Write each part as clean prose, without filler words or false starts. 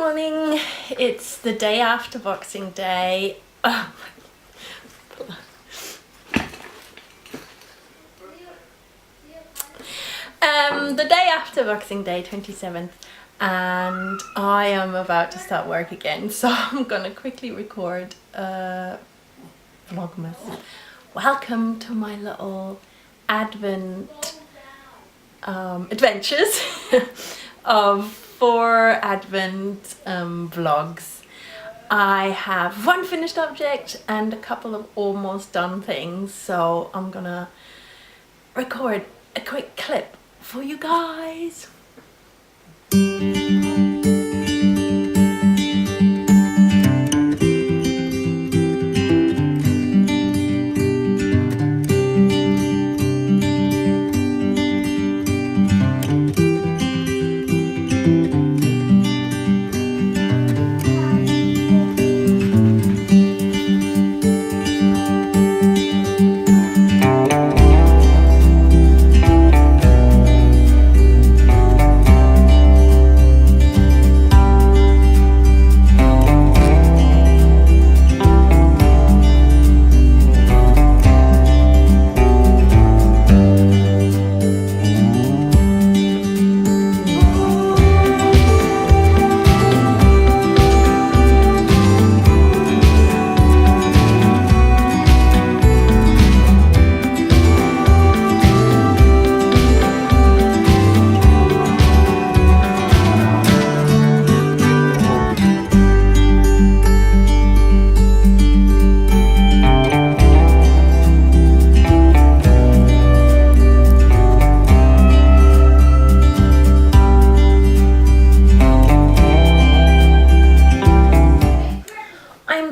morning. It's the day after Boxing Day. The day after Boxing Day, 27th, and I am about to start work again, so I'm gonna quickly record vlogmas. Welcome to my little Advent adventures of 4 Advent vlogs. I have one finished object and a couple of almost done things, so I'm gonna record a quick clip for you guys.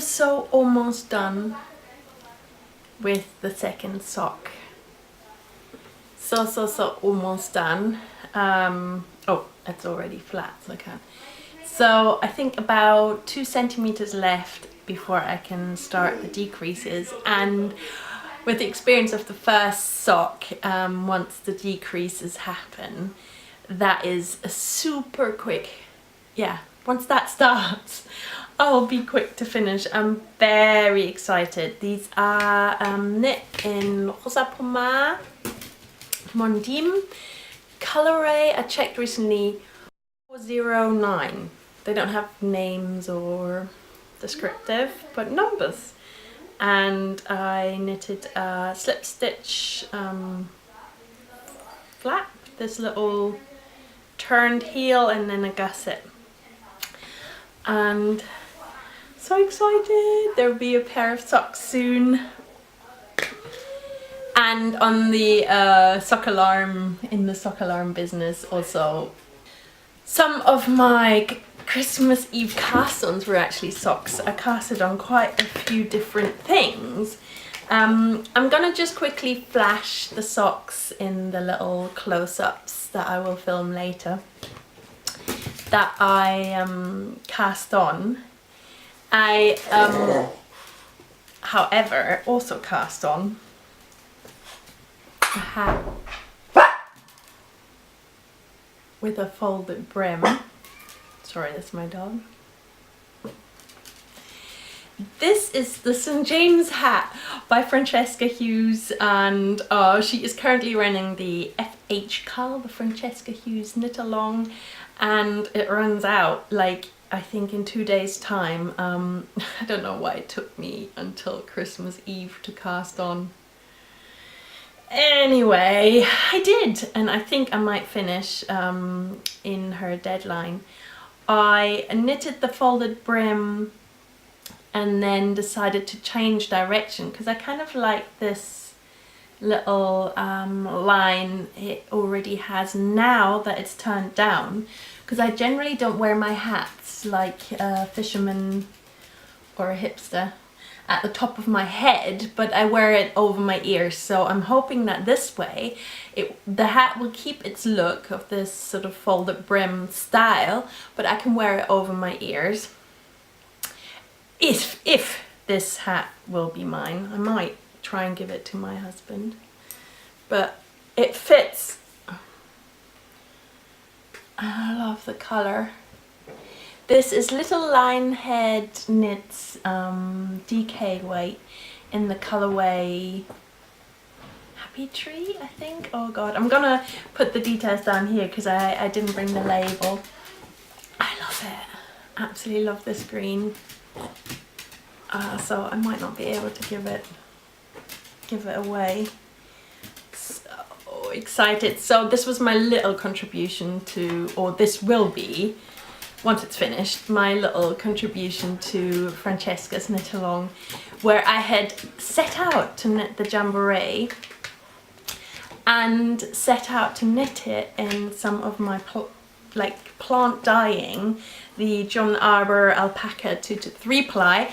So almost done with the second sock. So almost done. Oh, it's already flat, so I can't. So I think about 2 centimeters left before I can start the decreases, and with the experience of the first sock, once the decreases happen, that is a super quick, once that starts, I'll be quick to finish. I'm very excited. These are knit in Rosa Pomar Mondim. Colorway, I checked recently, 409. They don't have names or descriptive, but numbers. And I knitted a slip stitch flap, this little turned heel, and then a gusset. And so excited! There'll be a pair of socks soon. And on the sock alarm, in the sock alarm business also, some of my Christmas Eve cast-ons were actually socks. I casted on quite a few different things. I'm gonna just quickly flash the socks in the little close-ups that I will film later, that I cast on. I however also cast on a hat with a folded brim. Sorry, that's my dog. This is the St. James hat by Francesca Hughes, and she is currently running the FH Cowl, the Francesca Hughes knit along, and it runs out like I think in 2 days time. I don't know why it took me until Christmas Eve to cast on. Anyway, I did, and I think I might finish in her deadline. I knitted the folded brim and then decided to change direction because I kind of like this little line it already has now that it's turned down, because I generally don't wear my hats like a fisherman or a hipster at the top of my head, but I wear it over my ears. So I'm hoping that this way the hat will keep its look of this sort of folded brim style, but I can wear it over my ears. If this hat will be mine, I might try and give it to my husband, but it fits. I love the color. This is Little Lionhead Knits DK weight in the colorway Happy Tree, I think. Oh god, I'm gonna put the details down here because I didn't bring the label. I love it. Absolutely love this green. So I might not be able to give it away. So excited. So this was my little contribution to, or this will be, once it's finished, my little contribution to Francesca's Knit Along, where I had set out to knit the jamboree and set out to knit it in some of my plant dyeing, the John Arbor Alpaca 2 to 3 ply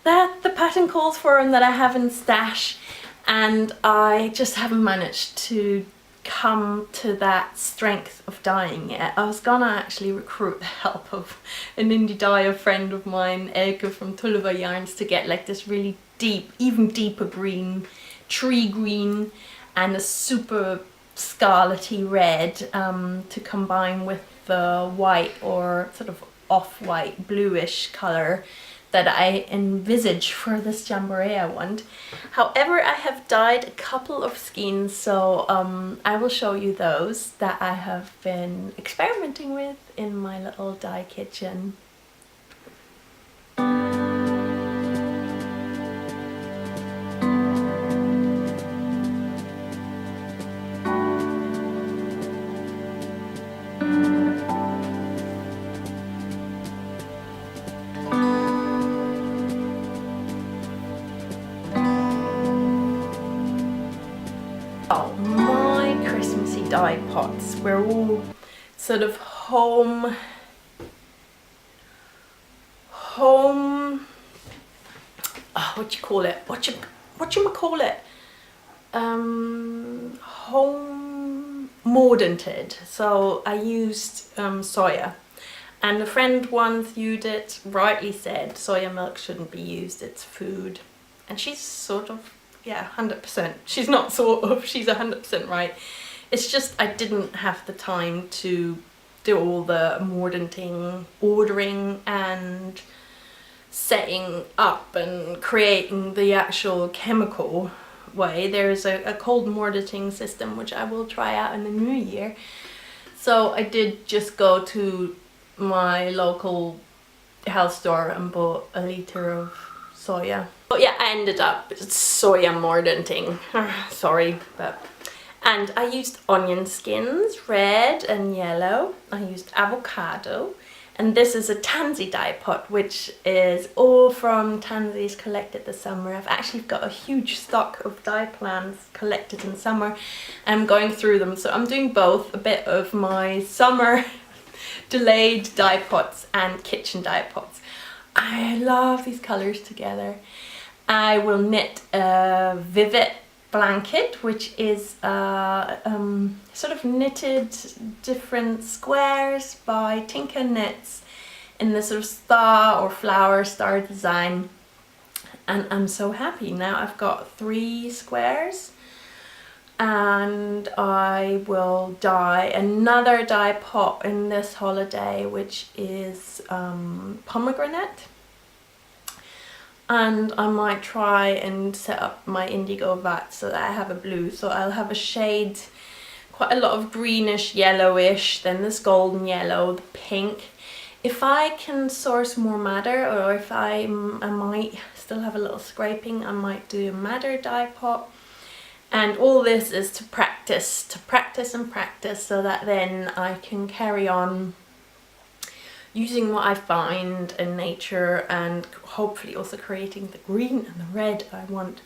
that the pattern calls for and that I have in stash, and I just haven't managed to come to that strength of dyeing yet. I was gonna actually recruit the help of an indie dyer friend of mine, Elke from Tulliver Yarns, to get like this really deep, even deeper green, tree green, and a super scarlety red to combine with the white or sort of off-white bluish colour that I envisage for this jamboree I want. However, I have dyed a couple of skeins, so I will show you those that I have been experimenting with in my little dye kitchen. Oh, my Christmassy dye pots. We're all sort of home, what you call it? What you call it? Home mordanted. So I used soya, and a friend once used it, rightly said soya milk shouldn't be used, it's food, and she's sort of, yeah, 100%. She's not sort of, she's 100% right. It's just I didn't have the time to do all the mordanting, ordering and setting up and creating the actual chemical way. There's a cold mordating system which I will try out in the new year. So I did just go to my local health store and bought a litre of soya. But yeah, I ended up soya mordanting. Sorry, but... And I used onion skins, red and yellow. I used avocado. And this is a tansy dye pot, which is all from tansies collected this summer. I've actually got a huge stock of dye plants collected in summer. I'm going through them, so I'm doing both, a bit of my summer delayed dye pots and kitchen dye pots. I love these colours together. I will knit a Vivid blanket, which is sort of knitted different squares by Tinker Knits in this sort of star or flower star design, and I'm so happy. Now I've got 3 squares, and I will dye another dye pot in this holiday, which is pomegranate. And I might try and set up my indigo vat so that I have a blue. So I'll have a shade, quite a lot of greenish, yellowish, then this golden yellow, the pink. If I can source more madder, or if I might still have a little scraping, I might do a madder dye pot. And all this is to practice and practice, so that then I can carry on using what I find in nature, and hopefully also creating the green and the red I want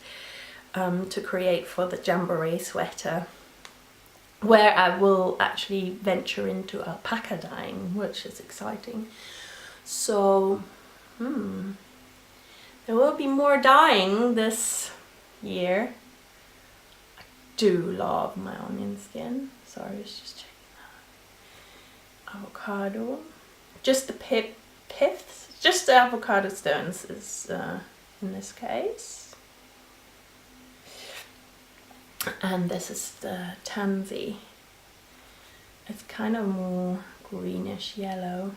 to create for the jamboree sweater, where I will actually venture into alpaca dyeing, which is exciting. So there will be more dyeing this year. I do love my onion skin. Sorry, I was just checking that. Avocado. Just the piths, just the avocado stones is in this case. And this is the tansy. It's kind of more greenish yellow.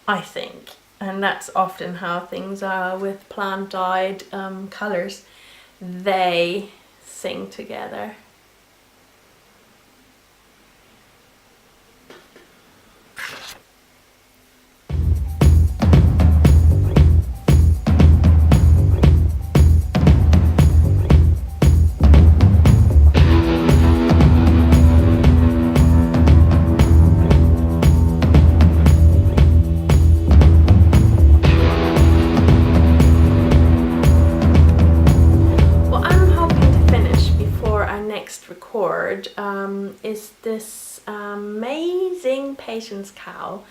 I think. And that's often how things are with plant-dyed colours. They sing together. Record is this amazing patience cowl,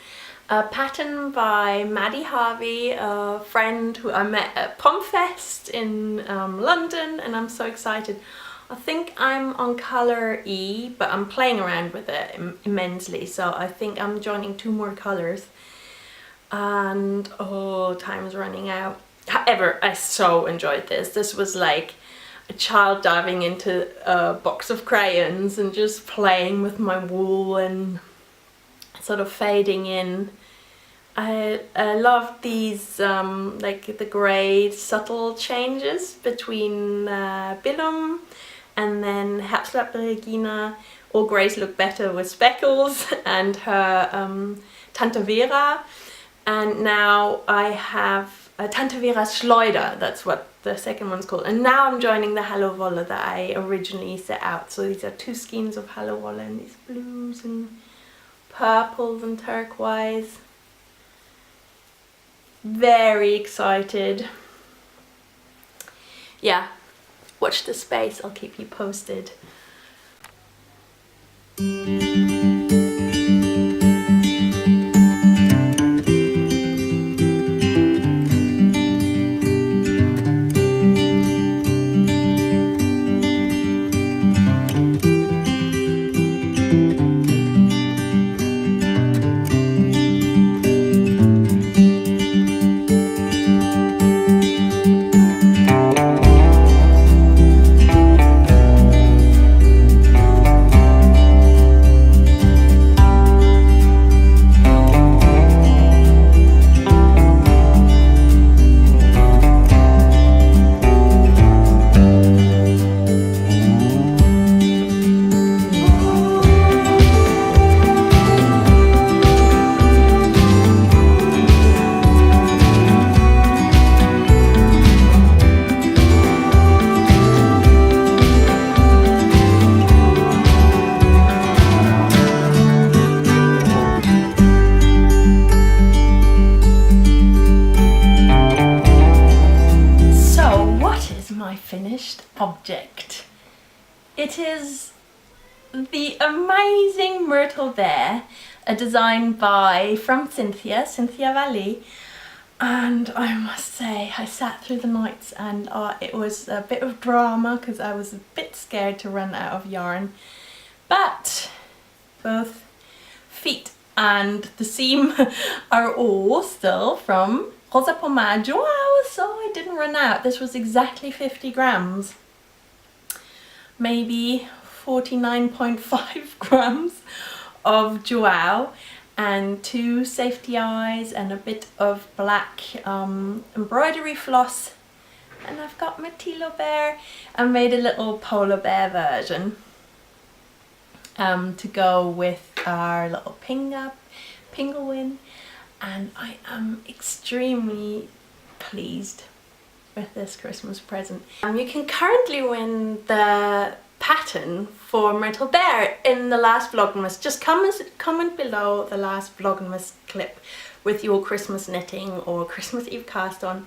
a pattern by Maddie Harvey, a friend who I met at Pomfest in London, and I'm so excited. I think I'm on colour E, but I'm playing around with it immensely, so I think I'm joining 2 more colours, and oh, time's running out. However, I so enjoyed this. This was like a child diving into a box of crayons and just playing with my wool and sort of fading in. I love these like the grey subtle changes between Billum and then Herzlapp Regina. All greys look better with speckles, and her Tante Vera, and now I have Tante Vera's Schleuder, that's what the second one's called, and now I'm joining the Hallo Wolle that I originally set out. So these are 2 skeins of Hallo Wolle, and these blues and purples and turquoise. Very excited. Yeah, watch the space, I'll keep you posted. Finished object. It is the amazing Myrtle Bear, a design from Cynthia Valley, and I must say I sat through the nights, and it was a bit of drama because I was a bit scared to run out of yarn, but both feet and the seam are all still from Rosa Pomade Joao, so I didn't run out. This was exactly 50 grams. Maybe 49.5 grams of Joao and 2 safety eyes and a bit of black embroidery floss. And I've got my Tilo Bear. I made a little polar bear version to go with our little penguin. And I am extremely pleased with this Christmas present. You can currently win the pattern for Myrtle Bear in the last vlogmas. Just comment below the last vlogmas clip with your Christmas knitting or Christmas Eve cast on,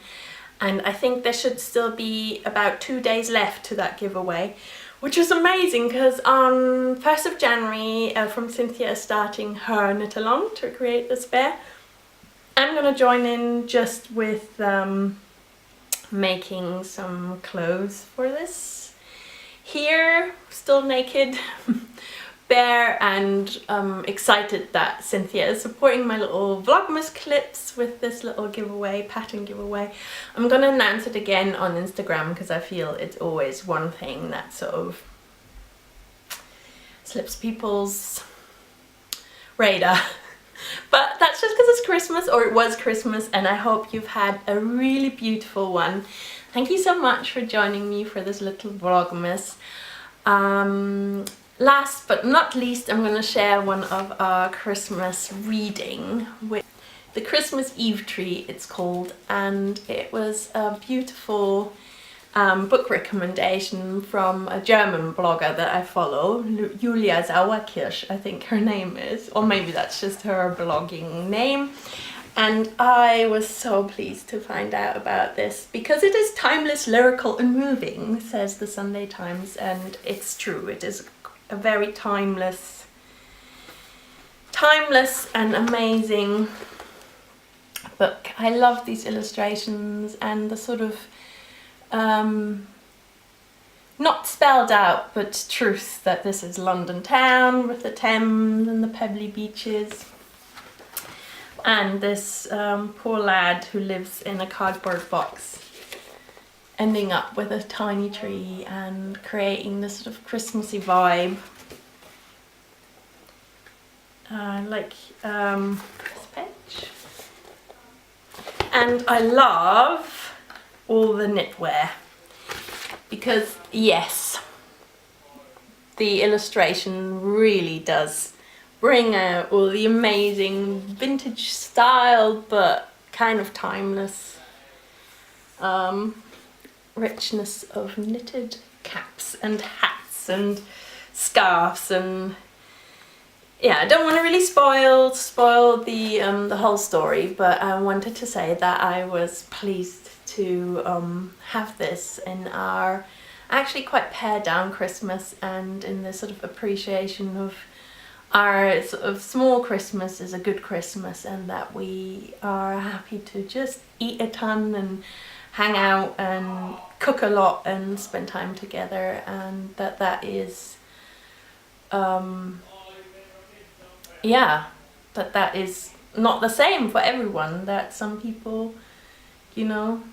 and I think there should still be about 2 days left to that giveaway, which is amazing because on 1st of January from Cynthia is starting her knit along to create this bear. I'm gonna join in just with making some clothes for this. Here, still naked bear, and excited that Cynthia is supporting my little vlogmas clips with this little giveaway, pattern giveaway. I'm gonna announce it again on Instagram because I feel it's always one thing that sort of slips people's radar. But that's just because it's Christmas, or it was Christmas, and I hope you've had a really beautiful one. Thank you so much for joining me for this little vlogmas. Last but not least, I'm going to share one of our Christmas reading with the Christmas Eve tree, it's called, and it was a beautiful book recommendation from a German blogger that I follow, Julia Sauerkirsch, I think her name is, or maybe that's just her blogging name. And I was so pleased to find out about this because it is timeless, lyrical and moving, says the Sunday Times, and it's true. It is a very timeless and amazing book. I love these illustrations and the sort of not spelled out but truth that this is London town with the Thames and the pebbly beaches, and this poor lad who lives in a cardboard box ending up with a tiny tree and creating this sort of Christmassy vibe, like this page. And I love all the knitwear because, yes, the illustration really does bring out all the amazing vintage style but kind of timeless richness of knitted caps and hats and scarves. And yeah, I don't want to really spoil the whole story, but I wanted to say that I was pleased to have this in our actually quite pared down Christmas, and in this sort of appreciation of our sort of small Christmas is a good Christmas, and that we are happy to just eat a ton and hang out and cook a lot and spend time together, and that is yeah, that is not the same for everyone, that some people, you know,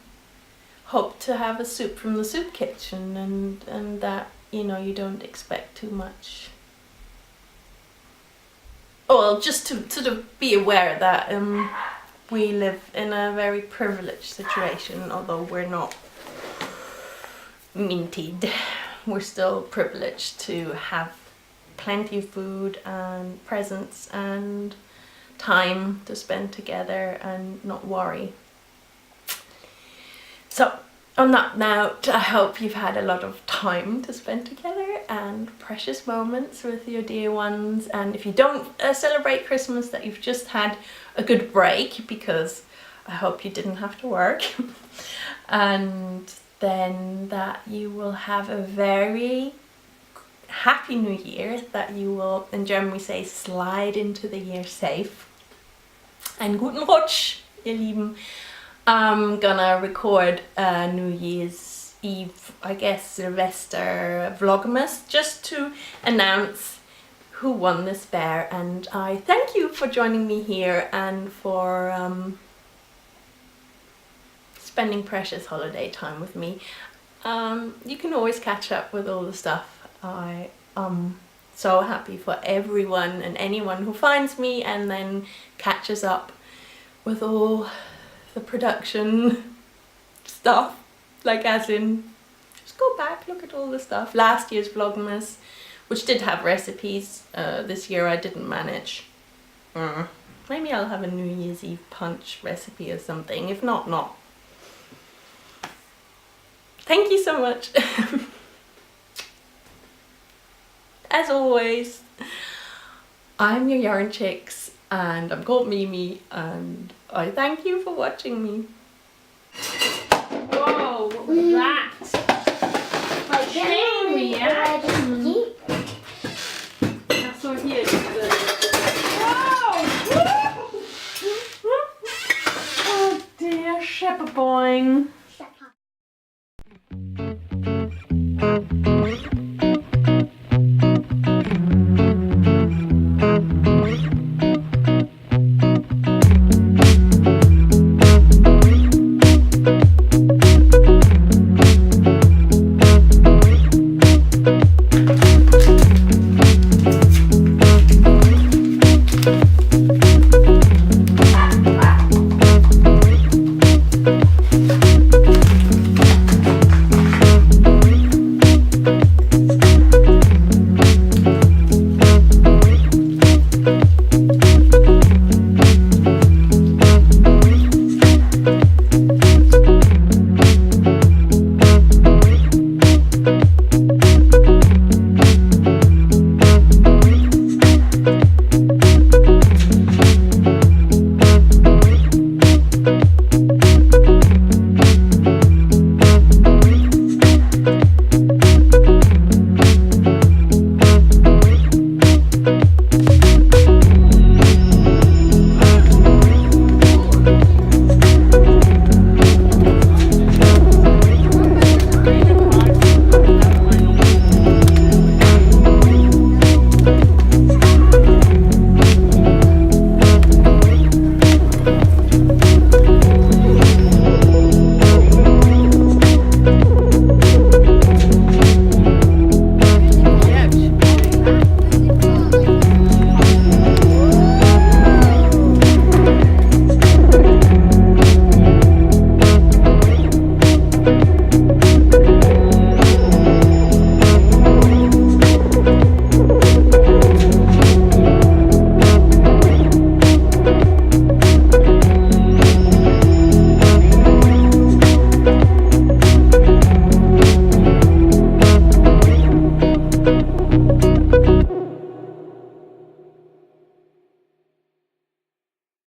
hope to have a soup from the soup kitchen, and that, you know, you don't expect too much. Well, just to sort of be aware that we live in a very privileged situation, although we're not minted. We're still privileged to have plenty of food and presents and time to spend together and not worry. So on that note, I hope you've had a lot of time to spend together and precious moments with your dear ones, and if you don't celebrate Christmas, that you've just had a good break, because I hope you didn't have to work. And then that you will have a very happy new year, that you will, in German we say, slide into the year safe. Einen guten Rutsch, ihr Lieben. I'm gonna record a New Year's Eve, I guess Sylvester vlogmas, just to announce who won this bear, and I thank you for joining me here and for spending precious holiday time with me. You can always catch up with all the stuff. I am so happy for everyone and anyone who finds me and then catches up with all the production stuff, like as in, just go back, look at all the stuff. Last year's vlogmas, which did have recipes, this year I didn't manage. Maybe I'll have a New Year's Eve punch recipe or something, if not, not. Thank you so much. As always, I'm your yarnchix, and I'm called Mimi, and I thank you for watching me. Whoa, what was that? Like Cherry, yeah? Ach so, hier ist wow! Oh dear, Shepherd boing.